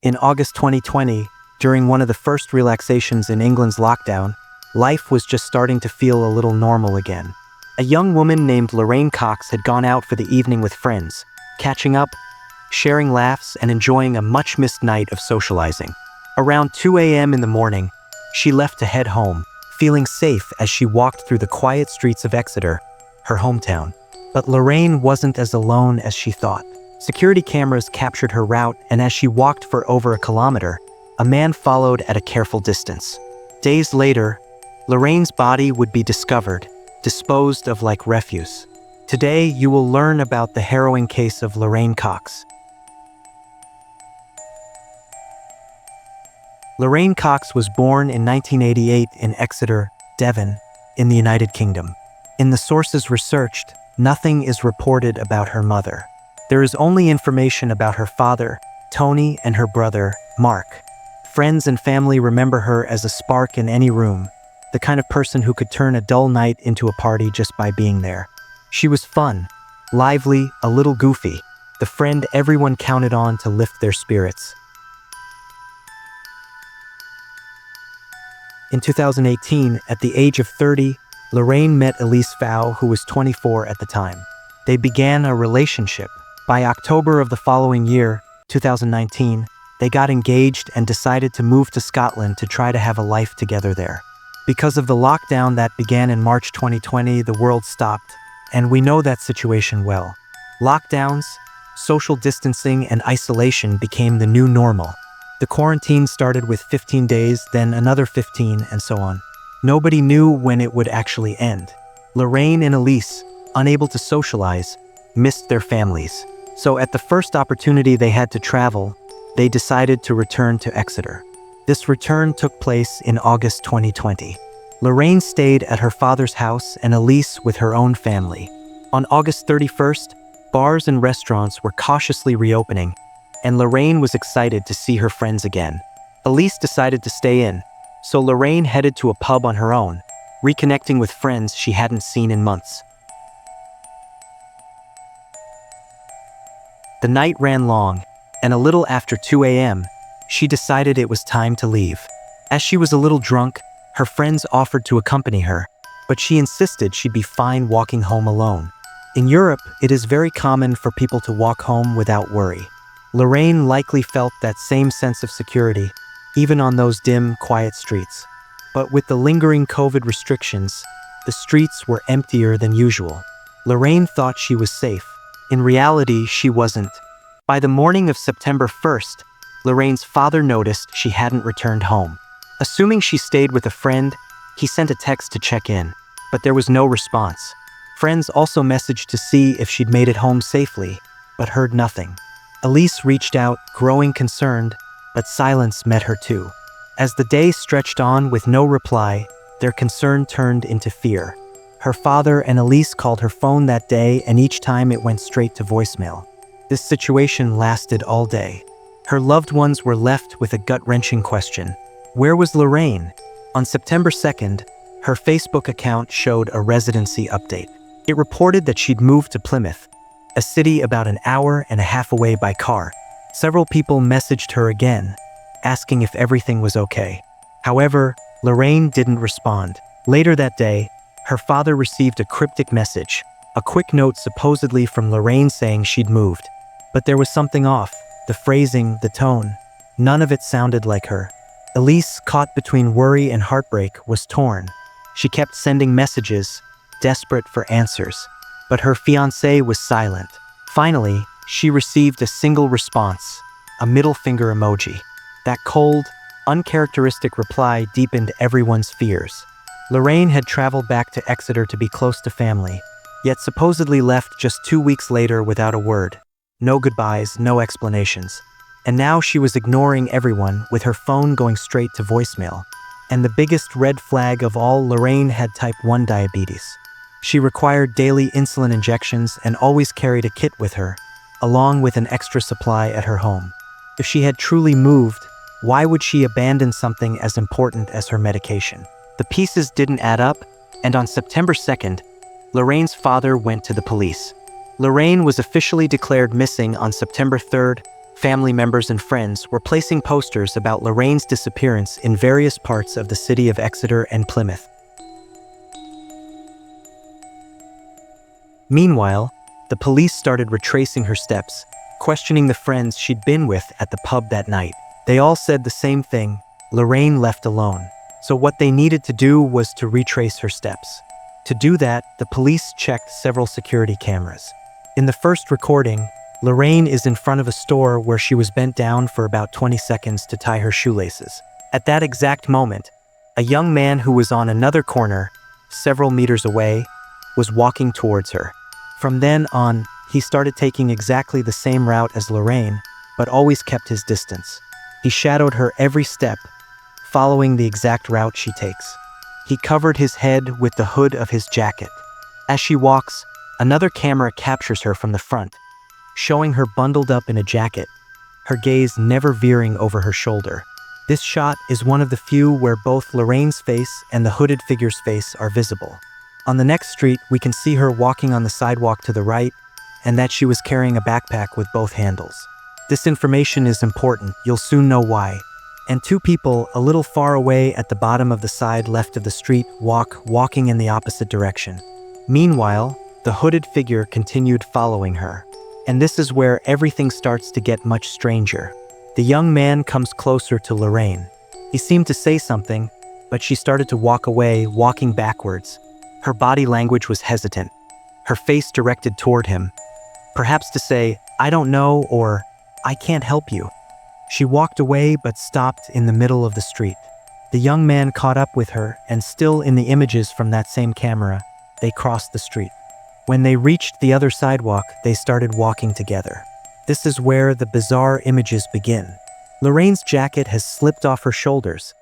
In August 2020, during one of the first relaxations in England's lockdown, life was just starting to feel a little normal again. A young woman named Lorraine Cox had gone out for the evening with friends, catching up, sharing laughs, and enjoying a much-missed night of socializing. Around 2 a.m. in the morning, she left to head home, feeling safe as she walked through the quiet streets of Exeter, her hometown. But Lorraine wasn't as alone as she thought. Security cameras captured her route, and as she walked for over a kilometer, a man followed at a careful distance. Days later, Lorraine's body would be discovered, disposed of like refuse. Today, you will learn about the harrowing case of Lorraine Cox. Lorraine Cox was born in 1988 in Exeter, Devon, in the United Kingdom. In the sources researched, nothing is reported about her mother. There is only information about her father, Tony, and her brother, Mark. Friends and family remember her as a spark in any room, the kind of person who could turn a dull night into a party just by being there. She was fun, lively, a little goofy, the friend everyone counted on to lift their spirits. In 2018, at the age of 30, Lorraine met Elise Fow, who was 24 at the time. They began a relationship. By October of the following year, 2019, they got engaged and decided to move to Scotland to try to have a life together there. Because of the lockdown that began in March 2020, the world stopped, and we know that situation well. Lockdowns, social distancing, and isolation became the new normal. The quarantine started with 15 days, then another 15, and so on. Nobody knew when it would actually end. Lorraine and Elise, unable to socialize, missed their families. So at the first opportunity they had to travel, they decided to return to Exeter. This return took place in August 2020. Lorraine stayed at her father's house and Elise with her own family. On August 31st, bars and restaurants were cautiously reopening, and Lorraine was excited to see her friends again. Elise decided to stay in, so Lorraine headed to a pub on her own, reconnecting with friends she hadn't seen in months. The night ran long, and a little after 2 a.m., she decided it was time to leave. As she was a little drunk, her friends offered to accompany her, but she insisted she'd be fine walking home alone. In Europe, it is very common for people to walk home without worry. Lorraine likely felt that same sense of security, even on those dim, quiet streets. But with the lingering COVID restrictions, the streets were emptier than usual. Lorraine thought she was safe. In reality, she wasn't. By the morning of September 1st, Lorraine's father noticed she hadn't returned home. Assuming she stayed with a friend, he sent a text to check in, but there was no response. Friends also messaged to see if she'd made it home safely, but heard nothing. Elise reached out, growing concerned, but silence met her too. As the day stretched on with no reply, their concern turned into fear. Her father and Elise called her phone that day, and each time it went straight to voicemail. This situation lasted all day. Her loved ones were left with a gut-wrenching question. Where was Lorraine? On September 2nd, her Facebook account showed a residency update. It reported that she'd moved to Plymouth, a city about an hour and a half away by car. Several people messaged her again, asking if everything was okay. However, Lorraine didn't respond. Later that day, her father received a cryptic message, a quick note supposedly from Lorraine saying she'd moved. But there was something off, the phrasing, the tone. None of it sounded like her. Elise, caught between worry and heartbreak, was torn. She kept sending messages, desperate for answers. But her fiancé was silent. Finally, she received a single response, a middle finger emoji. That cold, uncharacteristic reply deepened everyone's fears. Lorraine had traveled back to Exeter to be close to family, yet supposedly left just 2 weeks later without a word. No goodbyes, no explanations. And now she was ignoring everyone, with her phone going straight to voicemail. And the biggest red flag of all, Lorraine had type 1 diabetes. She required daily insulin injections and always carried a kit with her, along with an extra supply at her home. If she had truly moved, why would she abandon something as important as her medication? The pieces didn't add up, and on September 2nd, Lorraine's father went to the police. Lorraine was officially declared missing on September 3rd, family members and friends were placing posters about Lorraine's disappearance in various parts of the city of Exeter and Plymouth. Meanwhile, the police started retracing her steps, questioning the friends she'd been with at the pub that night. They all said the same thing: Lorraine left alone. So what they needed to do was to retrace her steps. To do that, the police checked several security cameras. In the first recording, Lorraine is in front of a store where she was bent down for about 20 seconds to tie her shoelaces. At that exact moment, a young man who was on another corner, several meters away, was walking towards her. From then on, he started taking exactly the same route as Lorraine, but always kept his distance. He shadowed her every step, following the exact route she takes. He covered his head with the hood of his jacket. As she walks, another camera captures her from the front, showing her bundled up in a jacket, her gaze never veering over her shoulder. This shot is one of the few where both Lorraine's face and the hooded figure's face are visible. On the next street, we can see her walking on the sidewalk to the right, and that she was carrying a backpack with both handles. This information is important, you'll soon know why. And two people a little far away at the bottom of the side left of the street walking in the opposite direction. Meanwhile, the hooded figure continued following her. And this is where everything starts to get much stranger. The young man comes closer to Lorraine. He seemed to say something, but she started to walk away, walking backwards. Her body language was hesitant, her face directed toward him, perhaps to say, "I don't know," or "I can't help you." She walked away but stopped in the middle of the street. The young man caught up with her, and still in the images from that same camera, they crossed the street. When they reached the other sidewalk, they started walking together. This is where the bizarre images begin. Lorraine's jacket has slipped off her shoulders,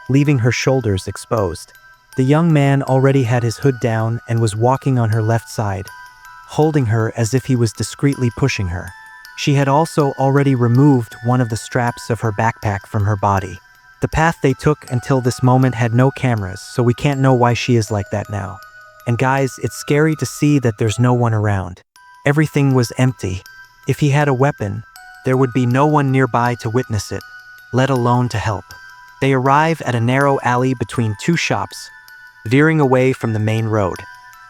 leaving her shoulders exposed. The young man already had his hood down and was walking on her left side, holding her as if he was discreetly pushing her. She had also already removed one of the straps of her backpack from her body. The path they took until this moment had no cameras, so we can't know why she is like that now. And guys, it's scary to see that there's no one around. Everything was empty. If he had a weapon, there would be no one nearby to witness it, let alone to help. They arrive at a narrow alley between two shops, veering away from the main road.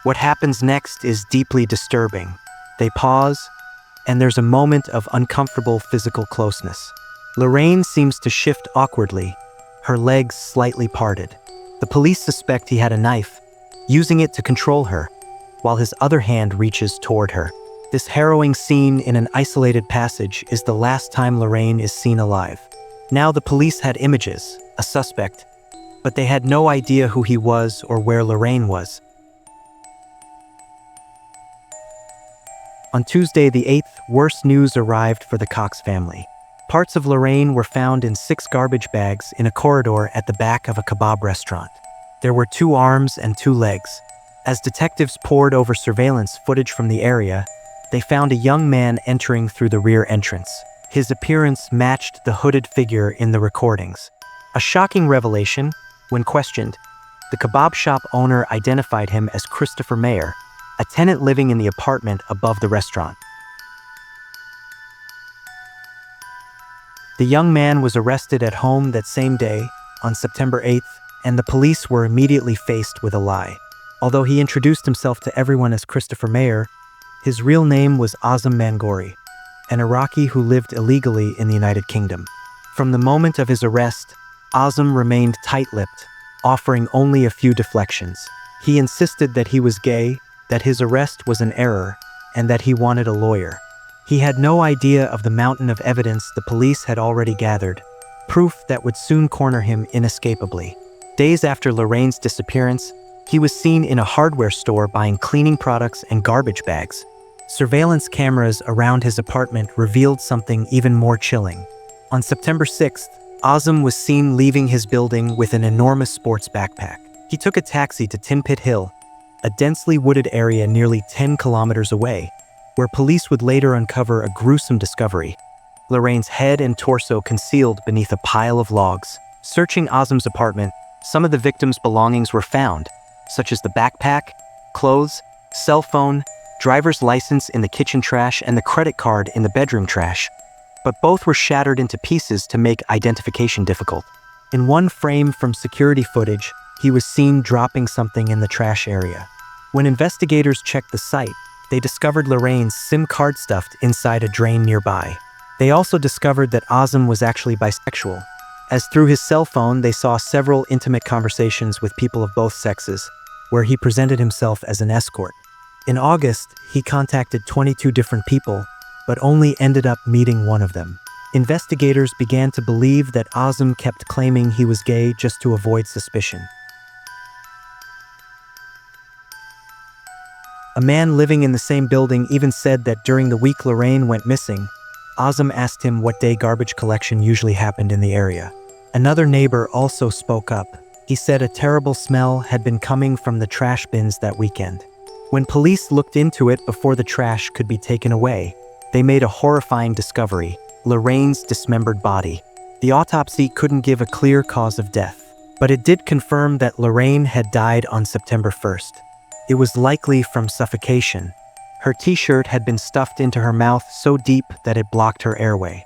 What happens next is deeply disturbing. They pause, and there's a moment of uncomfortable physical closeness. Lorraine seems to shift awkwardly, her legs slightly parted. The police suspect he had a knife, using it to control her, while his other hand reaches toward her. This harrowing scene in an isolated passage is the last time Lorraine is seen alive. Now the police had images, a suspect, but they had no idea who he was or where Lorraine was. On Tuesday the 8th, worse news arrived for the Cox family. Parts of Lorraine were found in 6 garbage bags in a corridor at the back of a kebab restaurant. There were 2 arms and 2 legs. As detectives pored over surveillance footage from the area, they found a young man entering through the rear entrance. His appearance matched the hooded figure in the recordings. A shocking revelation: when questioned, the kebab shop owner identified him as Christopher Mayer, a tenant living in the apartment above the restaurant. The young man was arrested at home that same day, on September 8th, and the police were immediately faced with a lie. Although he introduced himself to everyone as Christopher Mayer, his real name was Azam Mangori, an Iraqi who lived illegally in the United Kingdom. From the moment of his arrest, Azam remained tight-lipped, offering only a few deflections. He insisted that he was gay, that his arrest was an error, and that he wanted a lawyer. He had no idea of the mountain of evidence the police had already gathered, proof that would soon corner him inescapably. Days after Lorraine's disappearance, he was seen in a hardware store buying cleaning products and garbage bags. Surveillance cameras around his apartment revealed something even more chilling. On September 6th, Azam was seen leaving his building with an enormous sports backpack. He took a taxi to Tinpit Hill, a densely wooded area nearly 10 kilometers away, where police would later uncover a gruesome discovery: Lorraine's head and torso concealed beneath a pile of logs. Searching Azam's apartment, some of the victim's belongings were found, such as the backpack, clothes, cell phone, driver's license in the kitchen trash, and the credit card in the bedroom trash. but both were shattered into pieces to make identification difficult. In one frame from security footage, he was seen dropping something in the trash area. When investigators checked the site, they discovered Lorraine's SIM card stuffed inside a drain nearby. They also discovered that Azam was actually bisexual, as through his cell phone they saw several intimate conversations with people of both sexes, where he presented himself as an escort. In August, he contacted 22 different people, but only ended up meeting one of them. Investigators began to believe that Azam kept claiming he was gay just to avoid suspicion. A man living in the same building even said that during the week Lorraine went missing, Azam asked him what day garbage collection usually happened in the area. Another neighbor also spoke up. He said a terrible smell had been coming from the trash bins that weekend. When police looked into it before the trash could be taken away, they made a horrifying discovery: Lorraine's dismembered body. The autopsy couldn't give a clear cause of death, but it did confirm that Lorraine had died on September 1st. It was likely from suffocation. Her t-shirt had been stuffed into her mouth so deep that it blocked her airway.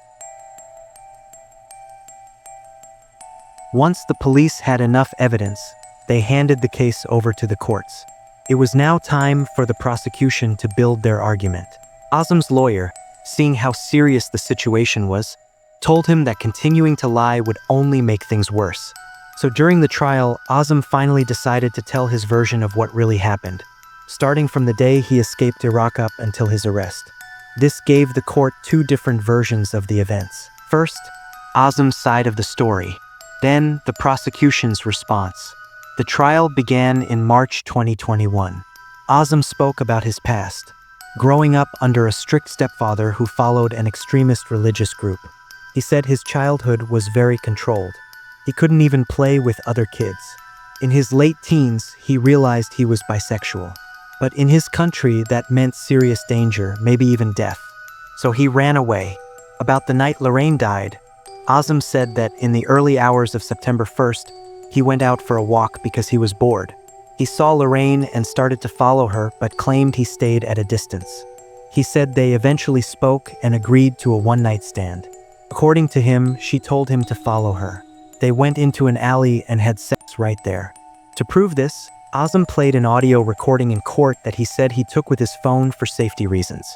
Once the police had enough evidence, they handed the case over to the courts. It was now time for the prosecution to build their argument. Azam's lawyer, seeing how serious the situation was, told him that continuing to lie would only make things worse. So during the trial, Azam finally decided to tell his version of what really happened, starting from the day he escaped Iraq up until his arrest. This gave the court two different versions of the events. First, Azam's side of the story, then the prosecution's response. The trial began in March 2021. Azam spoke about his past, growing up under a strict stepfather who followed an extremist religious group. He said his childhood was very controlled. He couldn't even play with other kids. In his late teens, he realized he was bisexual. But in his country, that meant serious danger, maybe even death. So he ran away. About the night Lorraine died, Azam said that in the early hours of September 1st, he went out for a walk because he was bored. He saw Lorraine and started to follow her, but claimed he stayed at a distance. He said they eventually spoke and agreed to a one-night stand. According to him, she told him to follow her. They went into an alley and had sex right there. To prove this, Azam played an audio recording in court that he said he took with his phone for safety reasons.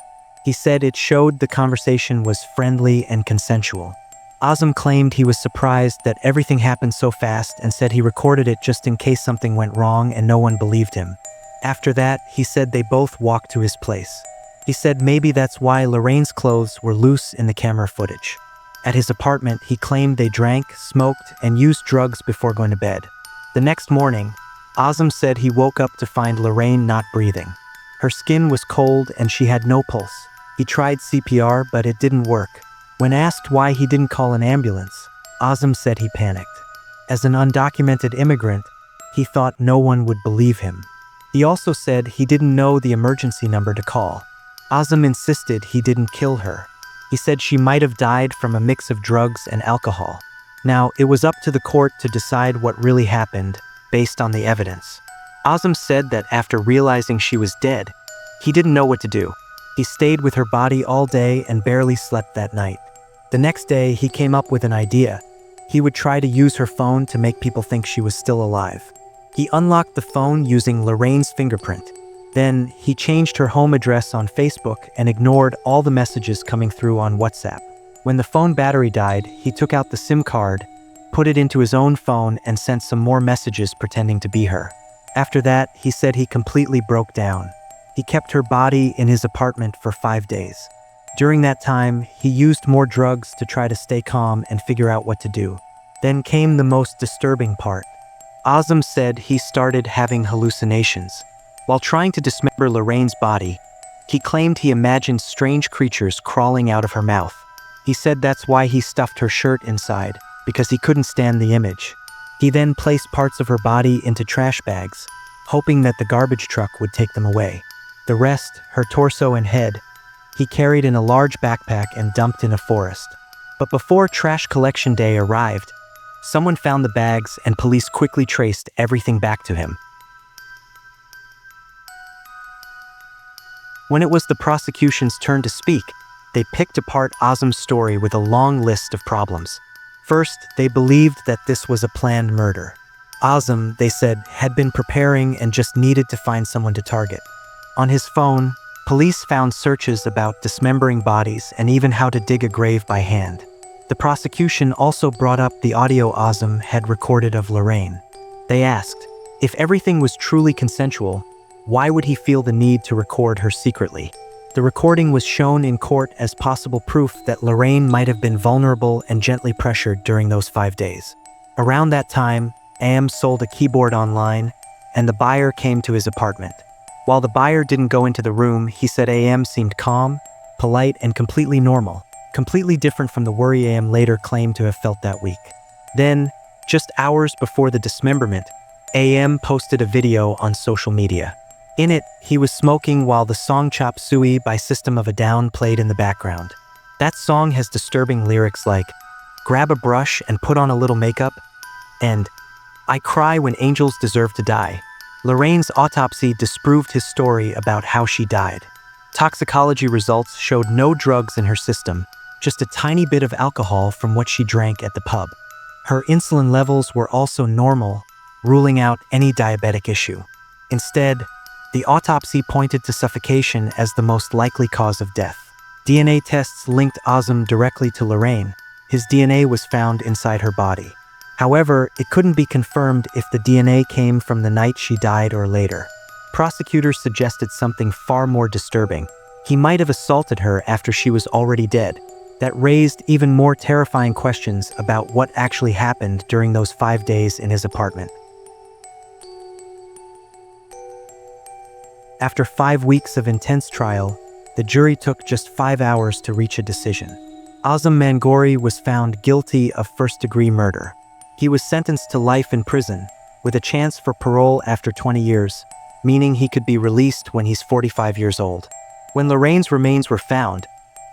He said it showed the conversation was friendly and consensual. Azam claimed he was surprised that everything happened so fast and said he recorded it just in case something went wrong and no one believed him. After that, he said they both walked to his place. He said maybe that's why Lorraine's clothes were loose in the camera footage. At his apartment, he claimed they drank, smoked, and used drugs before going to bed. The next morning, Azam said he woke up to find Lorraine not breathing. Her skin was cold and she had no pulse. He tried CPR, but it didn't work. When asked why he didn't call an ambulance, Azam said he panicked. As an undocumented immigrant, he thought no one would believe him. He also said he didn't know the emergency number to call. Azam insisted he didn't kill her. He said she might have died from a mix of drugs and alcohol. Now, it was up to the court to decide what really happened based on the evidence. Azam said that after realizing she was dead, he didn't know what to do. He stayed with her body all day and barely slept that night. The next day, he came up with an idea. He would try to use her phone to make people think she was still alive. He unlocked the phone using Lorraine's fingerprint. Then, he changed her home address on Facebook and ignored all the messages coming through on WhatsApp. When the phone battery died, he took out the SIM card, put it into his own phone, and sent some more messages pretending to be her. After that, he said he completely broke down. He kept her body in his apartment for 5 days. During that time, he used more drugs to try to stay calm and figure out what to do. Then came the most disturbing part. Azam said he started having hallucinations. While trying to dismember Lorraine's body, he claimed he imagined strange creatures crawling out of her mouth. He said that's why he stuffed her shirt inside, because he couldn't stand the image. He then placed parts of her body into trash bags, hoping that the garbage truck would take them away. The rest, her torso and head, he carried in a large backpack and dumped in a forest. But before trash collection day arrived, someone found the bags and police quickly traced everything back to him. When it was the prosecution's turn to speak, They picked apart Azam's story with a long list of problems. First, they believed that this was a planned murder. Azam, they said, had been preparing and just needed to find someone to target. On his phone, police found searches about dismembering bodies and even how to dig a grave by hand. The prosecution also brought up the audio Azam had recorded of Lorraine. They asked, if everything was truly consensual, why would he feel the need to record her secretly? The recording was shown in court as possible proof that Lorraine might have been vulnerable and gently pressured during those 5 days. Around that time, Am sold a keyboard online, and the buyer came to his apartment. While the buyer didn't go into the room, he said Am seemed calm, polite, and completely normal, completely different from the worry Am later claimed to have felt that week. Then, just hours before the dismemberment, Am posted a video on social media. In it, he was smoking while the song Chop Suey by System of a Down played in the background. That song has disturbing lyrics like, "Grab a brush and put on a little makeup," and "I cry when angels deserve to die." Lorraine's autopsy disproved his story about how she died. Toxicology results showed no drugs in her system, just a tiny bit of alcohol from what she drank at the pub. Her insulin levels were also normal, ruling out any diabetic issue. Instead, the autopsy pointed to suffocation as the most likely cause of death. DNA tests linked Azam directly to Lorraine. His DNA was found inside her body. However, it couldn't be confirmed if the DNA came from the night she died or later. Prosecutors suggested something far more disturbing. He might have assaulted her after she was already dead. That raised even more terrifying questions about what actually happened during those 5 days in his apartment. After 5 weeks of intense trial, the jury took just 5 hours to reach a decision. Azam Mangori was found guilty of first-degree murder. He was sentenced to life in prison, with a chance for parole after 20 years, meaning he could be released when he's 45 years old. When Lorraine's remains were found,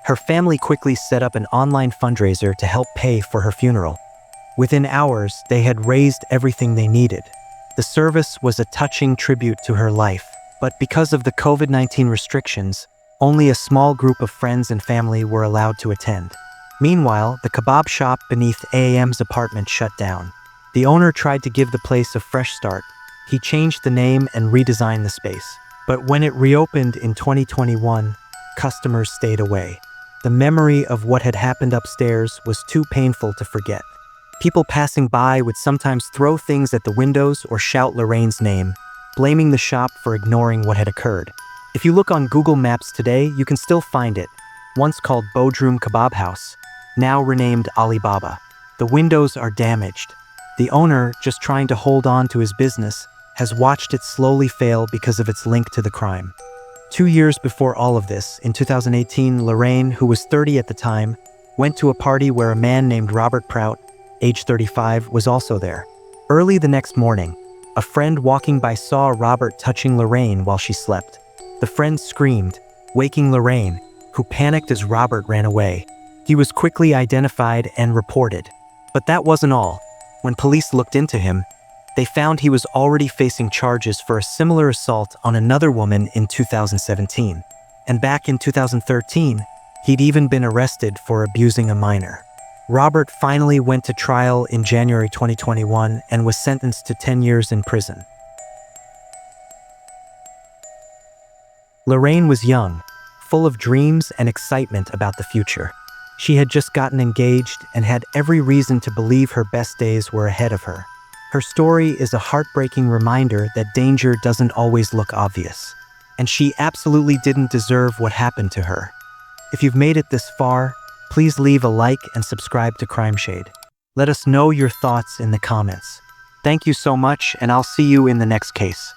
her family quickly set up an online fundraiser to help pay for her funeral. Within hours, they had raised everything they needed. The service was a touching tribute to her life, but because of the COVID-19 restrictions, only a small group of friends and family were allowed to attend. Meanwhile, the kebab shop beneath Am's apartment shut down. The owner tried to give the place a fresh start. He changed the name and redesigned the space. But when it reopened in 2021, customers stayed away. The memory of what had happened upstairs was too painful to forget. People passing by would sometimes throw things at the windows or shout Lorraine's name, blaming the shop for ignoring what had occurred. If you look on Google Maps today, you can still find it, once called Bodrum Kebab House, now renamed Alibaba. The windows are damaged. The owner, just trying to hold on to his business, has watched it slowly fail because of its link to the crime. 2 years before all of this, in 2018, Lorraine, who was 30 at the time, went to a party where a man named Robert Prout, age 35, was also there. Early the next morning, a friend walking by saw Robert touching Lorraine while she slept. The friend screamed, waking Lorraine, who panicked as Robert ran away. He was quickly identified and reported. But that wasn't all. When police looked into him, they found he was already facing charges for a similar assault on another woman in 2017. And back in 2013, he'd even been arrested for abusing a minor. Robert finally went to trial in January 2021 and was sentenced to 10 years in prison. Lorraine was young, full of dreams and excitement about the future. She had just gotten engaged and had every reason to believe her best days were ahead of her. Her story is a heartbreaking reminder that danger doesn't always look obvious. And she absolutely didn't deserve what happened to her. If you've made it this far, please leave a like and subscribe to Crime Shade. Let us know your thoughts in the comments. Thank you so much, and I'll see you in the next case.